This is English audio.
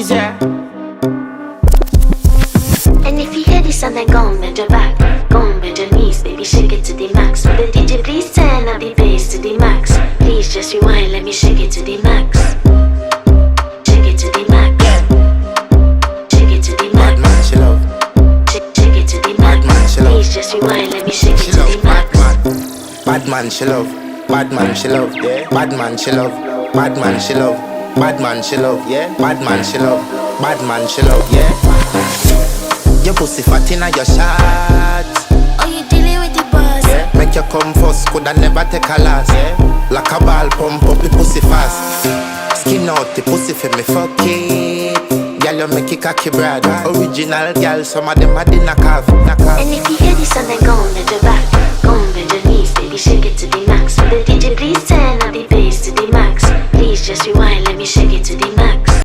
Is there? And if you hear this and then go on bend your back, go on bend your knees, baby shake it to the max. Will the DJ please turn up the bass to the max? Please just rewind, let me shake it to the max. Shake it to the max. Shake it to the max. Bad man, she love. Shake it to the max. Bad man, she love. Please just rewind, let me shake it She to love. the max. Bad man, she love. Bad man, she love. Yeah. Bad man, she love. Bad man, she love. Bad man, she love. Yeah. Bad man, she love. Bad man, she love. Yeah. Your pussy fat inna your shots. Oh, you dealing with the boss? Yeah. Make you come first, coulda never take a last. Yeah. Like a ball, pump up the pussy fast. Skin out the pussy for me, fuck it. Girl, you make it cocky, brother. Original girl, some of them are the knockoff. And if you hear this and then go on bend your back, go on bend your knees, baby shake it to the max. Will the DJ please turn up the bass to the max? Please just rewind, let me shake it to the max.